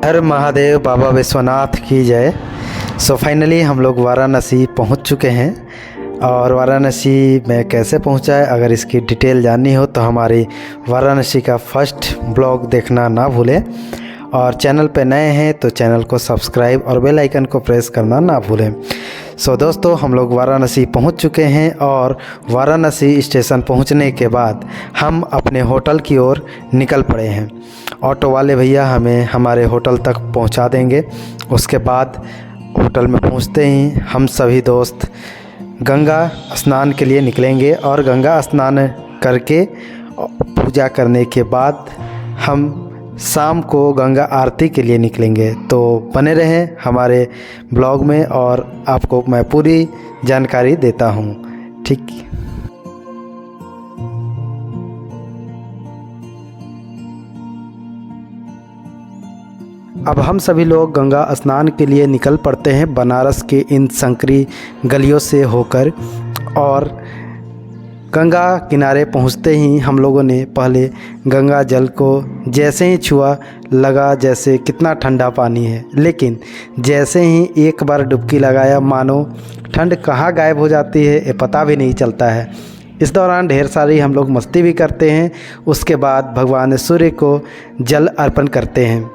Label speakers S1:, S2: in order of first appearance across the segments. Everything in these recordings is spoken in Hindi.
S1: हर महादेव, बाबा विश्वनाथ की जय। सो फाइनली हम लोग वाराणसी पहुंच चुके हैं। और वाराणसी में कैसे पहुंचा है, अगर इसकी डिटेल जाननी हो तो हमारी वाराणसी का फर्स्ट ब्लॉग देखना ना भूलें। और चैनल पे नए हैं तो चैनल को सब्सक्राइब और बेल आइकन को प्रेस करना ना भूलें। सो दोस्तों, हम लोग वाराणसी पहुंच चुके हैं और वाराणसी स्टेशन पहुंचने के बाद हम अपने होटल की ओर निकल पड़े हैं। ऑटो वाले भैया हमें हमारे होटल तक पहुंचा देंगे। उसके बाद होटल में पहुंचते ही हम सभी दोस्त गंगा स्नान के लिए निकलेंगे और गंगा स्नान करके पूजा करने के बाद हम शाम को गंगा आरती के लिए निकलेंगे। तो बने रहें हमारे ब्लॉग में और आपको मैं पूरी जानकारी देता हूँ। ठीक। अब हम सभी लोग गंगा स्नान के लिए निकल पड़ते हैं बनारस के इन संकरी गलियों से होकर। और गंगा किनारे पहुंचते ही हम लोगों ने पहले गंगा जल को जैसे ही छुआ, लगा जैसे कितना ठंडा पानी है, लेकिन जैसे ही एक बार डुबकी लगाया मानो ठंड कहाँ गायब हो जाती है ये पता भी नहीं चलता है। इस दौरान ढेर सारी हम लोग मस्ती भी करते हैं। उसके बाद भगवान सूर्य को जल अर्पण करते हैं।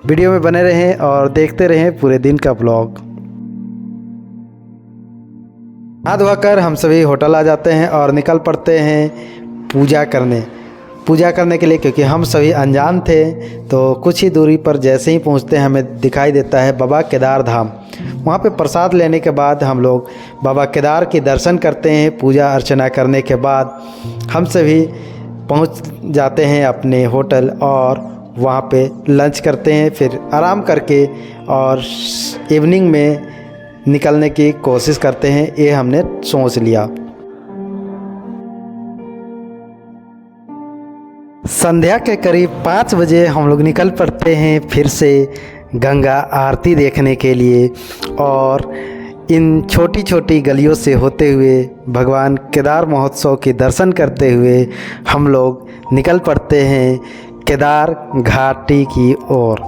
S1: वीडियो में बने रहें और देखते रहें पूरे दिन का ब्लॉग। हाथ धोकर हम सभी होटल आ जाते हैं और निकल पड़ते हैं पूजा करने के लिए, क्योंकि हम सभी अनजान थे। तो कुछ ही दूरी पर जैसे ही पहुंचते हैं हमें दिखाई देता है बाबा केदार धाम। वहां पे प्रसाद लेने के बाद हम लोग बाबा केदार के दर्शन करते हैं। पूजा अर्चना करने के बाद हम सभी पहुंच जाते हैं अपने होटल और वहाँ पे लंच करते हैं। फिर आराम करके और इवनिंग में निकलने की कोशिश करते हैं, ये हमने सोच लिया। संध्या के करीब 5 बजे हम लोग निकल पड़ते हैं फिर से गंगा आरती देखने के लिए। और इन छोटी छोटी गलियों से होते हुए भगवान केदार महोत्सव के दर्शन करते हुए हम लोग निकल पड़ते हैं केदार घाटी की ओर।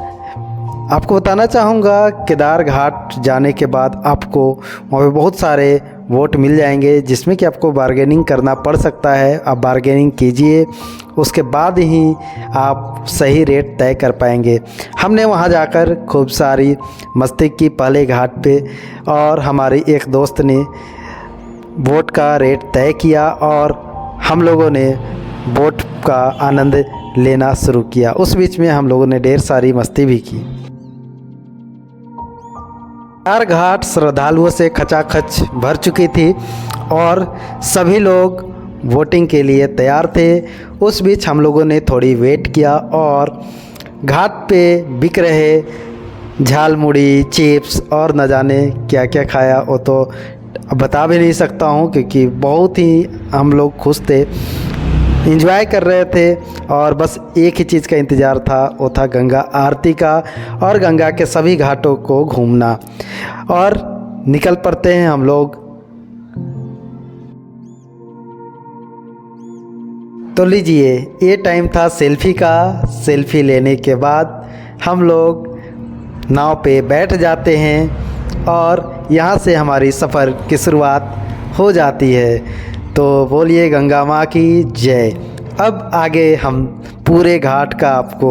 S1: आपको बताना चाहूँगा, केदार घाट जाने के बाद आपको वहाँ पे बहुत सारे वोट मिल जाएंगे, जिसमें कि आपको बार्गेनिंग करना पड़ सकता है। आप बार्गेनिंग कीजिए, उसके बाद ही आप सही रेट तय कर पाएंगे। हमने वहाँ जाकर खूब सारी मस्ती की पहले घाट पे, और हमारी एक दोस्त ने वोट का रेट तय किया और हम लोगों ने वोट का आनंद लेना शुरू किया। उस बीच में हम लोगों ने ढेर सारी मस्ती भी की। केदार घाट श्रद्धालुओं से खचाखच भर चुकी थी और सभी लोग वोटिंग के लिए तैयार थे। उस बीच हम लोगों ने थोड़ी वेट किया और घाट पे बिक रहे झालमुड़ी, चिप्स और न जाने क्या क्या खाया, वो तो बता भी नहीं सकता हूँ, क्योंकि बहुत ही हम लोग खुश थे, एंजॉय कर रहे थे। और बस एक ही चीज़ का इंतज़ार था, वो था गंगा आरती का और गंगा के सभी घाटों को घूमना। और निकल पड़ते हैं हम लोग। तो लीजिए, ये टाइम था सेल्फी का। सेल्फी लेने के बाद हम लोग नाव पे बैठ जाते हैं और यहाँ से हमारी सफ़र की शुरुआत हो जाती है। तो बोलिए गंगा माँ की जय। अब आगे हम पूरे घाट का आपको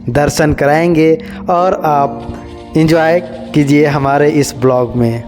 S1: दर्शन कराएंगे और आप एंजॉय कीजिए हमारे इस ब्लॉग में।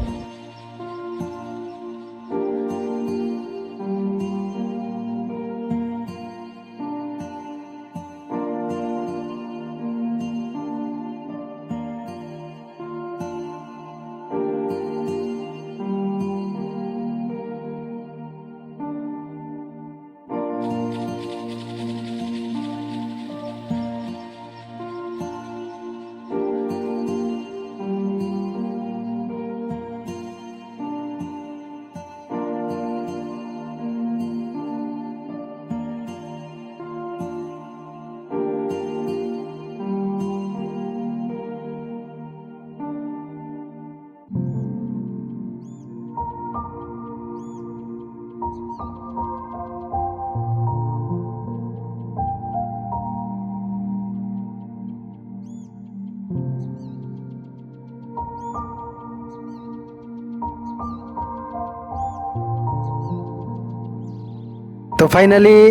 S1: तो फाइनली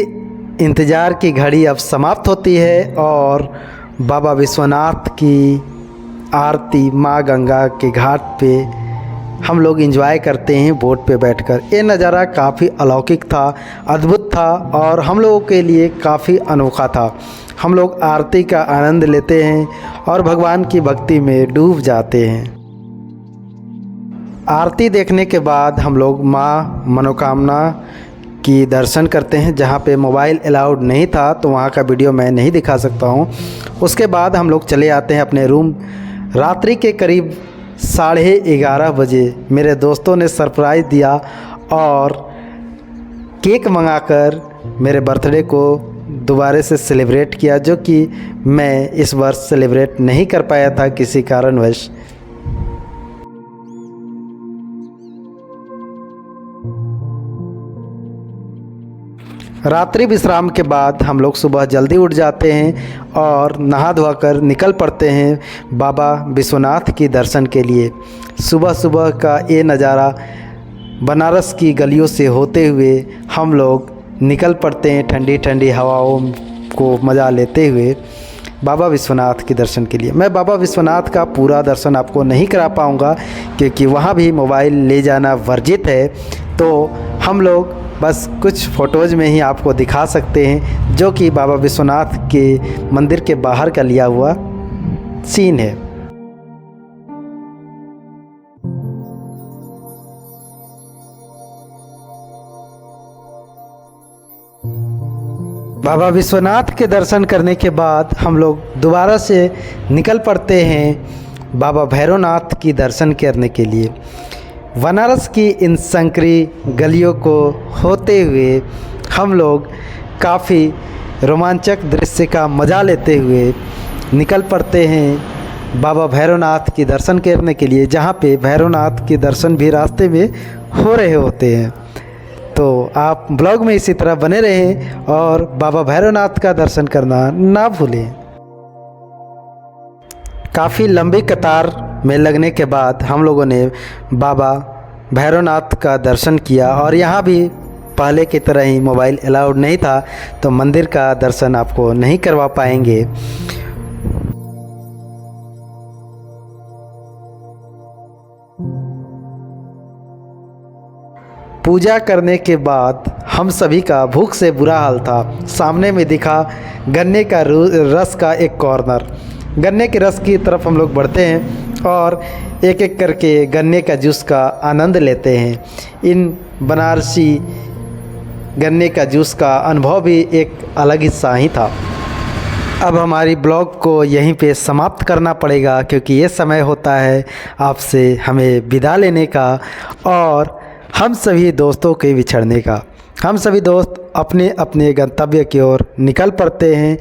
S1: इंतज़ार की घड़ी अब समाप्त होती है और बाबा विश्वनाथ की आरती माँ गंगा के घाट पे हम लोग एंजॉय करते हैं बोट पे बैठकर। ये नज़ारा काफ़ी अलौकिक था, अद्भुत था और हम लोगों के लिए काफ़ी अनोखा था। हम लोग आरती का आनंद लेते हैं और भगवान की भक्ति में डूब जाते हैं। आरती देखने के बाद हम लोग माँ मनोकामना की दर्शन करते हैं। जहाँ पे मोबाइल अलाउड नहीं था तो वहाँ का वीडियो मैं नहीं दिखा सकता हूँ। उसके बाद हम लोग चले आते हैं अपने रूम। रात्रि के करीब 11:30 बजे मेरे दोस्तों ने सरप्राइज़ दिया और केक मंगाकर मेरे बर्थडे को दोबारा से सेलिब्रेट किया, जो कि मैं इस वर्ष सेलिब्रेट नहीं कर पाया था किसी कारणवश। रात्रि विश्राम के बाद हम लोग सुबह जल्दी उठ जाते हैं और नहा धोकर निकल पड़ते हैं बाबा विश्वनाथ की दर्शन के लिए। सुबह सुबह का ये नज़ारा बनारस की गलियों से होते हुए हम लोग निकल पड़ते हैं ठंडी ठंडी हवाओं को मज़ा लेते हुए बाबा विश्वनाथ के दर्शन के लिए। मैं बाबा विश्वनाथ का पूरा दर्शन आपको नहीं करा पाऊँगा क्योंकि वहाँ भी मोबाइल ले जाना वर्जित है, तो हम लोग बस कुछ फ़ोटोज़ में ही आपको दिखा सकते हैं, जो कि बाबा विश्वनाथ के मंदिर के बाहर का लिया हुआ सीन है। बाबा विश्वनाथ के दर्शन करने के बाद हम लोग दोबारा से निकल पड़ते हैं बाबा भैरवनाथ की दर्शन करने के लिए। बनारस की इन संकरी गलियों को होते हुए हम लोग काफ़ी रोमांचक दृश्य का मज़ा लेते हुए निकल पड़ते हैं बाबा भैरवनाथ की दर्शन करने के लिए, जहाँ पे भैरवनाथ के दर्शन भी रास्ते में हो रहे होते हैं। तो आप ब्लॉग में इसी तरह बने रहें और बाबा भैरवनाथ का दर्शन करना ना भूलें। काफ़ी लंबी कतार में लगने के बाद हम लोगों ने बाबा भैरवनाथ का दर्शन किया और यहाँ भी पहले की तरह ही मोबाइल अलाउड नहीं था, तो मंदिर का दर्शन आपको नहीं करवा पाएंगे। पूजा करने के बाद हम सभी का भूख से बुरा हाल था। सामने में दिखा गन्ने का रस का एक कॉर्नर। गन्ने के रस की तरफ हम लोग बढ़ते हैं और एक एक करके गन्ने का जूस का आनंद लेते हैं। इन बनारसी गन्ने का जूस का अनुभव भी एक अलग हिस्सा ही था। अब हमारी ब्लॉग को यहीं पे समाप्त करना पड़ेगा क्योंकि ये समय होता है आपसे हमें विदा लेने का और हम सभी दोस्तों के बिछड़ने का। हम सभी दोस्त अपने अपने गंतव्य की ओर निकल पड़ते हैं।